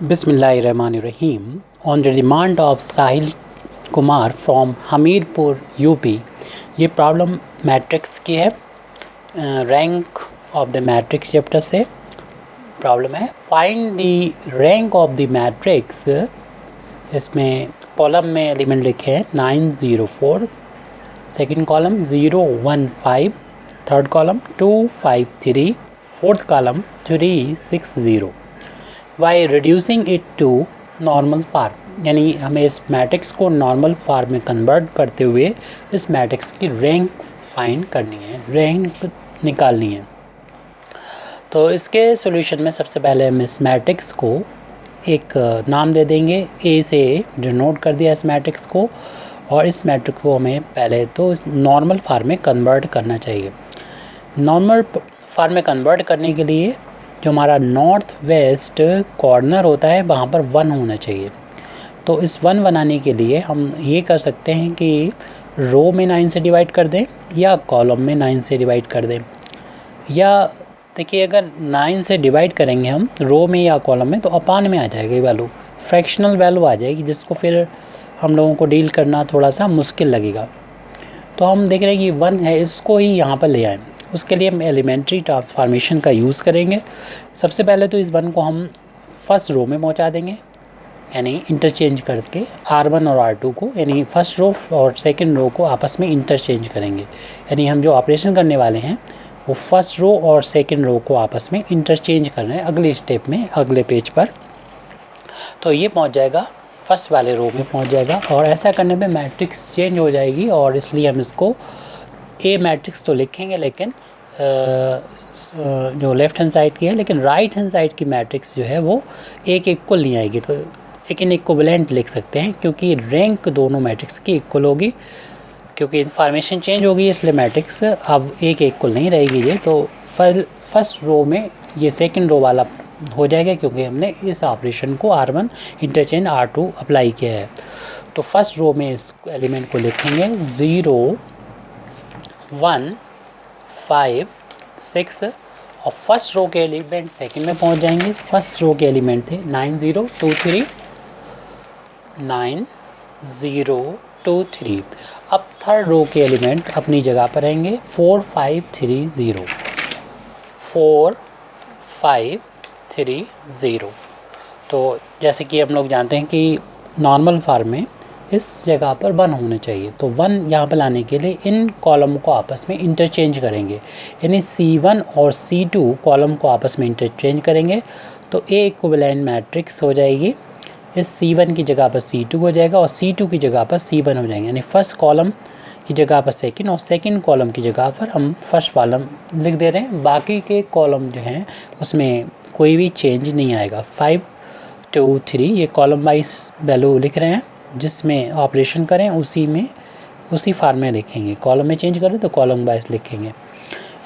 Bismillahirrahmanirrahim. On the demand of Sahil Kumar from Hamirpur UP, ये problem matrix की है। Rank of the matrix chapter से problem है। Find the rank of the matrix. इसमें column में element लिखे हैं 904, second column 015, third column 253, fourth column 360। By reducing it to normal form, यानी हमें इस मैट्रिक्स को नॉर्मल फार्म में कन्वर्ट करते हुए इस मैट्रिक्स की रैंक फाइंड करनी है, रैंक निकालनी है। तो इसके सॉल्यूशन में सबसे पहले हम इस मैट्रिक्स को एक नाम दे देंगे। ए से डिनोट कर दिया इस मैट्रिक्स को, और इस मैट्रिक्स को हमें पहले तो इस नॉर्मल फार्म में कन्वर्ट करना चाहिए। नॉर्मल फार्म में कन्वर्ट करने के लिए जो हमारा नॉर्थ वेस्ट कॉर्नर होता है वहाँ पर 1 होना चाहिए। तो इस 1 बनाने के लिए हम ये कर सकते हैं कि रो में 9 से डिवाइड कर दें या कॉलम में 9 से डिवाइड कर दें। या देखिए, अगर 9 से डिवाइड करेंगे हम रो में या कॉलम में तो अपान में आ जाएगा, ये वैल्यू फ्रैक्शनल वैल्यू आ जाएगी, जिसको फिर हम लोगों को डील करना थोड़ा सा मुश्किल लगेगा। तो हम देख रहे हैं कि 1 है, इसको ही यहाँ पर ले आएँ। उसके लिए हम एलिमेंट्री ट्रांसफॉर्मेशन का यूज़ करेंगे। सबसे पहले तो इस 1 को हम फर्स्ट रो में पहुंचा देंगे, यानी इंटरचेंज करके R1 और R2 को, यानी फर्स्ट रो और सेकंड रो को आपस में इंटरचेंज करेंगे। यानी हम जो ऑपरेशन करने वाले हैं वो फर्स्ट रो और सेकंड रो को आपस में इंटरचेंज कर रहे हैं अगले स्टेप में, अगले पेज पर। तो ये पहुँच जाएगा फर्स्ट वाले रो में पहुँच जाएगा, और ऐसा करने में मैट्रिक्स चेंज हो जाएगी। और इसलिए हम इसको ए मैट्रिक्स तो लिखेंगे, लेकिन जो लेफ़्ट हैंड साइड की है, लेकिन राइट हैंड साइड की मैट्रिक्स जो है वो एक इक्वल नहीं आएगी। तो लेकिन इक्विवेलेंट लिख सकते हैं, क्योंकि रैंक दोनों मैट्रिक्स की इक्वल होगी। क्योंकि इन्फॉर्मेशन चेंज होगी इसलिए मैट्रिक्स अब एक इक्वल नहीं रहेगी। ये तो फर्स्ट रो में ये सेकंड रो वाला हो जाएगा, क्योंकि हमने इस ऑपरेशन को R1 इंटरचेंज R2 अप्लाई किया है। तो फर्स्ट रो में इस एलिमेंट को लिखेंगे 0 1 5 6, और फर्स्ट रो के एलिमेंट सेकंड में पहुंच जाएंगे। फर्स्ट रो के एलिमेंट थे 9023 9023। अब थर्ड रो के एलिमेंट अपनी जगह पर रहेंगे 4530 4530। तो जैसे कि हम लोग जानते हैं कि नॉर्मल फार्म में इस जगह पर 1 होना चाहिए। तो 1 यहाँ पर लाने के लिए इन कॉलम को आपस में इंटरचेंज करेंगे, यानी C1 और C2 कॉलम को आपस में इंटरचेंज करेंगे। तो ए इक्विवेलेंट मैट्रिक्स हो जाएगी। इस C1 की जगह पर C2 हो जाएगा, और C2 की जगह पर C1 हो जाएंगे, यानी फर्स्ट कॉलम की जगह पर सेकंड, और सेकंड कॉलम की जगह पर हम फर्स्ट कॉलम लिख दे रहे हैं। बाकी के कॉलम जो हैं उसमें कोई भी चेंज नहीं आएगा। 5 2 3 ये कॉलम वाइज वैल्यू लिख रहे हैं, जिसमें ऑपरेशन करें उसी फार्म में लिखेंगे। कॉलम में चेंज करें तो कॉलम वाइज लिखेंगे।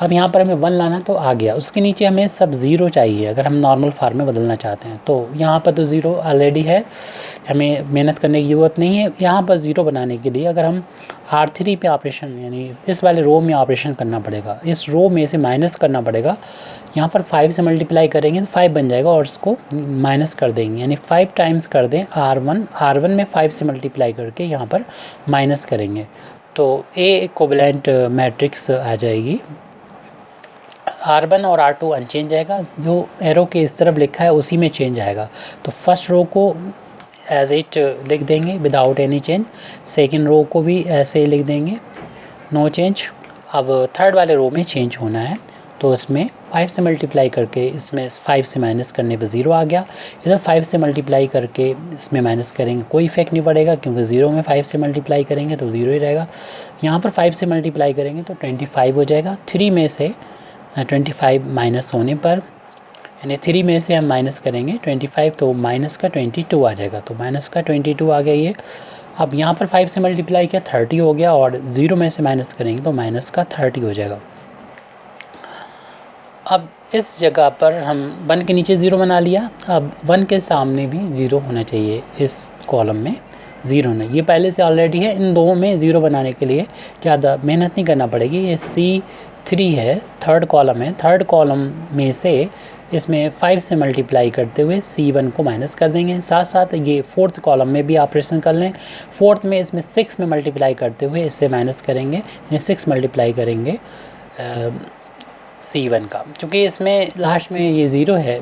अब यहाँ पर हमें 1 लाना तो आ गया, उसके नीचे हमें सब 0 चाहिए अगर हम नॉर्मल फार्म में बदलना चाहते हैं। तो यहाँ पर तो 0 ऑलरेडी है, हमें मेहनत करने की ज़रूरत नहीं है। यहाँ पर 0 बनाने के लिए अगर हम R3 पे ऑपरेशन, यानी इस वाले रो में ऑपरेशन करना पड़ेगा, इस रो में से माइनस करना पड़ेगा। यहाँ पर 5 से मल्टीप्लाई करेंगे तो 5 बन जाएगा, और इसको माइनस कर देंगे, यानी 5 टाइम्स कर दें R1 में 5 से मल्टीप्लाई करके यहाँ पर माइनस करेंगे तो ए इक्विवेलेंट मैट्रिक्स आ जाएगी। R1 और R2 अनचेंज आएगा, जो एरो के इस तरफ लिखा है उसी में चेंज आएगा। तो फर्स्ट रो को एज इट लिख देंगे without any change, second row को भी ऐसे ही लिख देंगे, नो चेंज। अब थर्ड वाले रो में चेंज होना है, तो इसमें 5 से मल्टीप्लाई करके इसमें 5 से माइनस करने पर 0 आ गया। इधर 5 से मल्टीप्लाई करके इसमें माइनस करेंगे, कोई इफेक्ट नहीं पड़ेगा, क्योंकि 0 में 5 से मल्टीप्लाई करेंगे तो 0 ही रहेगा। यहाँ पर 5 से मल्टीप्लाई करेंगे तो 25 हो जाएगा। 3 में से 25 माइनस होने पर, यानी 3 में से हम माइनस करेंगे 25, तो माइनस का 22 आ जाएगा। तो माइनस का 22 आ गया ये। अब यहाँ पर 5 से मल्टीप्लाई किया 30 हो गया, और 0 में से माइनस करेंगे तो माइनस का 30 हो जाएगा। अब इस जगह पर हम 1 के नीचे 0 बना लिया। अब 1 के सामने भी 0 होना चाहिए, इस कॉलम में 0 नहीं, ये पहले से ऑलरेडी है। इन दो में 0 बनाने के लिए ज़्यादा मेहनत नहीं करना पड़ेगी। ये C3 है, थर्ड कॉलम है, थर्ड कॉलम में से इसमें 5 से मल्टीप्लाई करते हुए C1 को माइनस कर देंगे। साथ साथ ये फोर्थ कॉलम में भी ऑपरेशन कर लें। फोर्थ में इसमें 6 में मल्टीप्लाई करते हुए इससे माइनस करेंगे, यानी 6 मल्टीप्लाई करेंगे C1 का। क्योंकि इसमें लास्ट में ये 0 है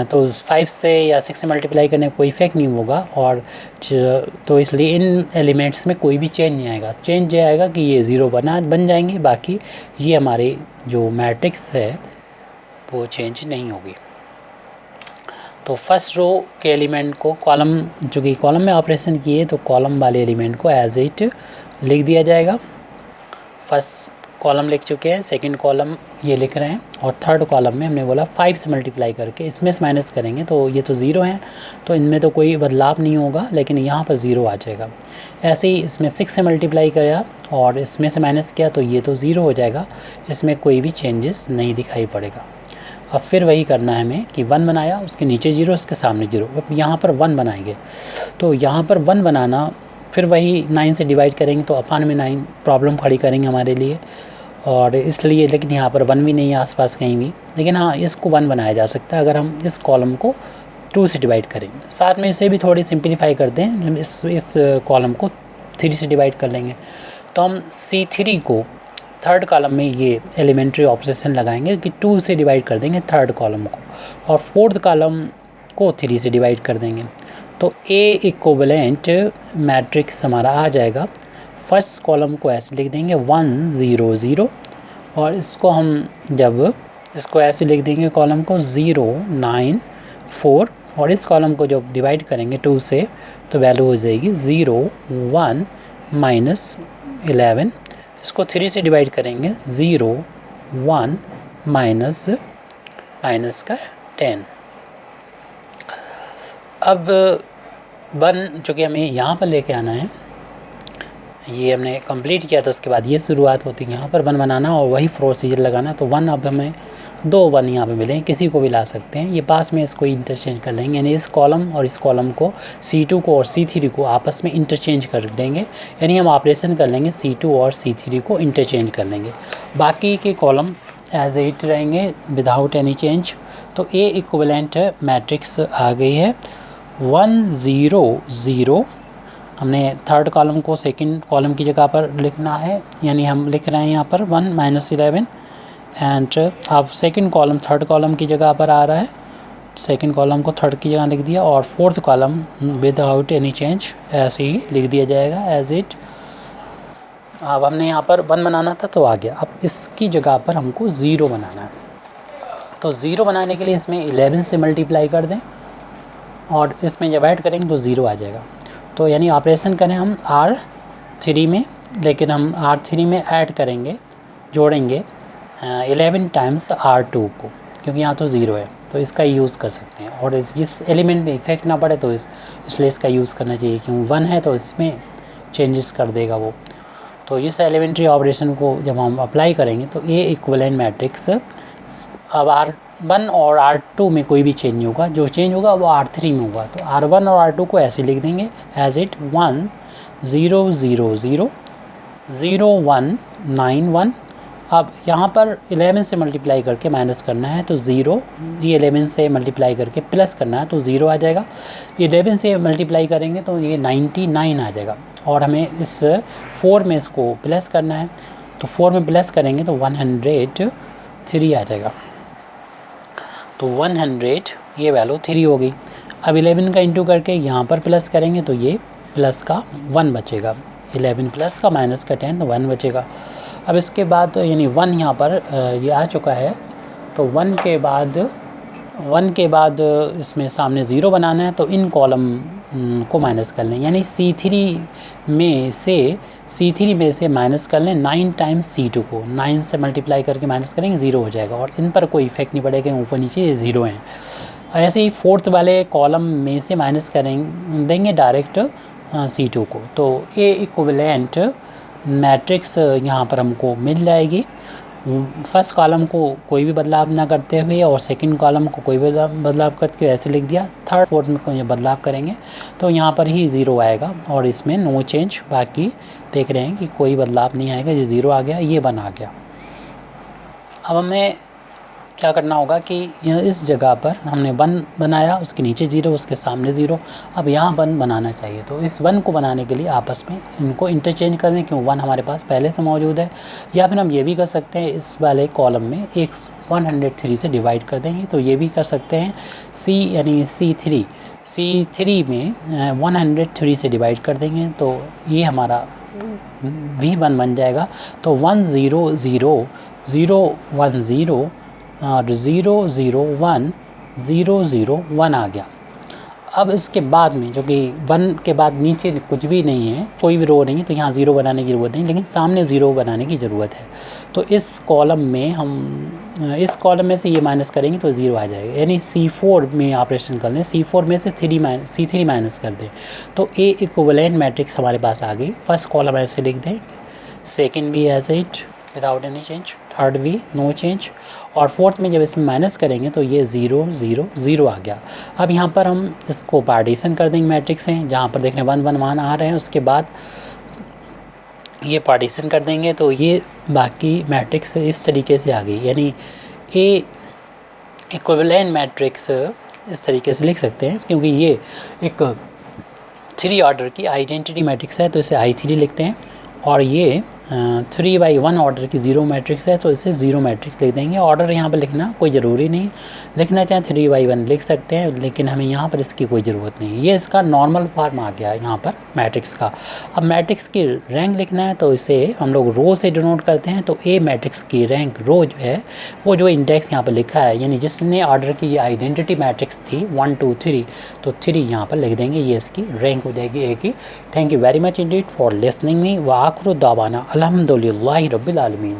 तो 5 से या 6 से मल्टीप्लाई करने का कोई इफेक्ट नहीं होगा, और तो इसलिए इन एलिमेंट्स में कोई भी चेंज नहीं आएगा। चेंज ये आएगा कि ये 0 बन जाएंगे, बाकी ये हमारे जो मैट्रिक्स है वो चेंज नहीं होगी। तो फर्स्ट रो के एलिमेंट को कॉलम, जो कि कॉलम में ऑपरेशन किए, तो कॉलम वाले एलिमेंट को एज इट लिख दिया जाएगा। फर्स्ट कॉलम लिख चुके हैं, सेकंड कॉलम ये लिख रहे हैं, और थर्ड कॉलम में हमने बोला 5 से मल्टीप्लाई करके इसमें से माइनस करेंगे, तो ये तो 0 है तो इनमें तो कोई बदलाव नहीं होगा, लेकिन यहाँ पर 0 आ जाएगा। ऐसे ही इसमें 6 से मल्टीप्लाई किया और इसमें से माइनस किया तो ये तो 0 हो जाएगा, इसमें कोई भी चेंजेस नहीं दिखाई पड़ेगा। अब फिर वही करना है हमें कि 1 बनाया, उसके नीचे 0, उसके सामने 0। अब यहाँ पर 1 बनाएंगे, तो यहाँ पर 1 बनाना फिर वही 9 से डिवाइड करेंगे तो अपान में 9 प्रॉब्लम खड़ी करेंगे हमारे लिए, और इसलिए, लेकिन यहाँ पर 1 भी नहीं है आसपास कहीं भी। लेकिन हाँ, इसको 1 बनाया जा सकता है अगर हम इस कॉलम को 2 से डिवाइड करें। साथ में इसे भी थोड़ी सिंप्लीफाई करते हैं, हम इस कॉलम को 3 से डिवाइड कर लेंगे, तो हम C3 को थर्ड कॉलम में ये एलिमेंट्री ऑपरेशन लगाएंगे कि 2 से डिवाइड कर देंगे थर्ड कॉलम को, और फोर्थ कॉलम को 3 से डिवाइड कर देंगे, तो A इक्विवेलेंट मैट्रिक्स हमारा आ जाएगा। फर्स्ट कॉलम को ऐसे लिख देंगे 1 0 0, और इसको हम जब इसको ऐसे लिख देंगे कॉलम को 0 9 4, और इस कॉलम को जब डिवाइड करेंगे 2 से तो वैल्यू हो जाएगी 0 1 -11। इसको 3 से डिवाइड करेंगे 0 1 माइनस का 10। अब 1 चूँकि हमें यहाँ पर लेके आना है, ये हमने कंप्लीट किया, तो उसके बाद ये शुरुआत होती है यहाँ पर 1 बनाना और वही प्रोसीजर लगाना। तो 1 अब हमें 2 1 यहाँ पे मिले, किसी को भी ला सकते हैं, ये पास में इसको इंटरचेंज कर लेंगे, यानी इस कॉलम और इस कॉलम को C2 को और C3 को आपस में इंटरचेंज कर देंगे, यानी हम ऑपरेशन कर लेंगे C2 और C3 को इंटरचेंज कर लेंगे, बाकी के कॉलम एज इट रहेंगे विदाउट एनी चेंज। तो A इक्विवेलेंट मैट्रिक्स आ गई है 1 0 0। हमने थर्ड कॉलम को सेकंड कॉलम की जगह पर लिखना है, यानी हम लिख रहे हैं यहाँ पर 1 -11, एंड अब सेकंड कॉलम थर्ड कॉलम की जगह पर आ रहा है, सेकंड कॉलम को थर्ड की जगह लिख दिया, और fourth column without any change ऐसे ही लिख दिया जाएगा एज इट। अब हमने यहाँ पर 1 बनाना था तो आ गया, अब इसकी जगह पर हमको 0 बनाना है। तो 0 बनाने के लिए इसमें 11 से मल्टीप्लाई कर दें और इसमें जब ऐड करेंगे तो 0 आ जाएगा। तो यानी ऑपरेशन करें हम R3 में, लेकिन हम R3 में ऐड करेंगे, जोड़ेंगे 11 टाइम्स R2 को, क्योंकि यहाँ तो 0 है तो इसका यूज़ कर सकते हैं, और इस एलिमेंट में इफेक्ट ना पड़े तो इसलिए इसका यूज़ करना चाहिए, क्योंकि 1 है तो इसमें चेंजेस कर देगा वो। तो इस एलिमेंट्री ऑपरेशन को जब हम अप्लाई करेंगे तो A इक्विवेलेंट मैट्रिक्स अब R1 और R2 में कोई भी चेंज नहीं होगा, जो चेंज होगा वो R3 में होगा। तो R1 और R2 को ऐसे लिख देंगे एज इट 1 0 0 0 0 1 9 1। अब यहाँ पर 11 से मल्टीप्लाई करके माइनस करना है तो 0, ये 11 से मल्टीप्लाई करके प्लस करना है तो 0 आ जाएगा। 11 से मल्टीप्लाई करेंगे तो ये 99 आ जाएगा, और हमें इस 4 में इसको प्लस करना है, तो 4 में प्लस करेंगे तो 103 आ जाएगा। तो 100 ये वैल्यू 3 हो गई। अब 11 का इंटू करके यहाँ पर प्लस करेंगे तो ये प्लस का 1 बचेगा, 11 प्लस का माइनस का 10 1 बचेगा। अब इसके बाद यानी 1 यहाँ पर ये आ चुका है, तो 1 के बाद इसमें सामने 0 बनाना है, तो इन कॉलम को माइनस कर लें, यानी C3 में से माइनस कर लें 9 टाइम्स C2 को, 9 से मल्टीप्लाई करके माइनस करेंगे 0 हो जाएगा, और इन पर कोई इफेक्ट नहीं पड़ेगा, ऊपर नीचे 0 हैं। ऐसे ही फोर्थ वाले कॉलम में से माइनस देंगे डायरेक्ट C2 को, तो A इक्विवेलेंट मैट्रिक्स यहाँ पर हमको मिल जाएगी। फर्स्ट कॉलम को कोई भी बदलाव ना करते हुए और सेकंड कॉलम को कोई भी बदलाव करके ऐसे लिख दिया, थर्ड फोर्थ में कोई बदलाव करेंगे तो यहाँ पर ही 0 आएगा, और इसमें नो चेंज। बाकी देख रहे हैं कि कोई बदलाव नहीं आएगा, ये 0 आ गया, ये 1 आ गया। अब हमें क्या करना होगा कि इस जगह पर हमने 1 बनाया, उसके नीचे 0, उसके सामने 0, अब यहाँ 1 बनाना चाहिए। तो इस 1 को बनाने के लिए आपस में इनको इंटरचेंज कर दें, क्यों 1 हमारे पास पहले से मौजूद है। या फिर हम ये भी कर सकते हैं, इस वाले कॉलम में एक 103 से डिवाइड कर देंगे, तो ये भी कर सकते हैं। C यानी C3 में 103 से डिवाइड कर देंगे, तो ये हमारा V1 बन जाएगा। तो 1 0 0 0 1 0 और 0 0 1 0 0 1 आ गया। अब इसके बाद में जो कि 1 के बाद नीचे कुछ भी नहीं है, कोई भी रो नहीं है, तो यहाँ 0 बनाने की ज़रूरत नहीं, लेकिन सामने 0 बनाने की ज़रूरत है। तो इस कॉलम में हम इस कॉलम में से ये माइनस करेंगे तो 0 आ जाएगा, यानी C4 में ऑपरेशन कर लें, C4 में से C3 माइनस कर दें, तो A इक्विवेलेंट मैट्रिक्स हमारे पास आ गई। फर्स्ट कॉलम ऐसे लिख दें, सेकेंड भी as it without any change, third भी नो चेंज, और फोर्थ में जब इसमें माइनस करेंगे तो ये 0 0 0 आ गया। अब यहाँ पर हम इसको पार्टीशन कर देंगे मैट्रिक्स हैं, जहाँ पर देखने 1 1 1 आ रहे हैं, उसके बाद ये पार्टीशन कर देंगे, तो ये बाकी मैट्रिक्स इस तरीके से आ गई। यानी ए इक्विवेलेंट मैट्रिक्स इस तरीके से लिख सकते हैं, क्योंकि ये एक 3 ऑर्डर की आइडेंटिटी मैट्रिक्स है, तो इसे I3 लिखते हैं। और ये 3/1 ऑर्डर की 0 मैट्रिक्स है, तो इसे 0 मैट्रिक्स लिख देंगे। ऑर्डर यहाँ पर लिखना कोई ज़रूरी नहीं, लिखना चाहें 3/1 लिख सकते हैं, लेकिन हमें यहाँ पर इसकी कोई ज़रूरत नहीं। ये इसका नॉर्मल फॉर्म आ गया यहाँ पर मैट्रिक्स का। अब मैट्रिक्स की रैंक लिखना है, तो इसे हम लोग रो से डिनोट करते हैं। तो ए मैट्रिक्स की रैंक रो जो है, वो जो इंडेक्स यहाँ पर लिखा है, यानी जिसने ऑर्डर की ये आइडेंटिटी मैट्रिक्स थी 1 2 3, तो 3 यहाँ पर लिख देंगे, ये इसकी रैंक हो जाएगी ए की। Thank you very much Indeed for listening me. व आखिर दावाना अल्हम्दुलिल्लाहि रब्बिल आलमीन।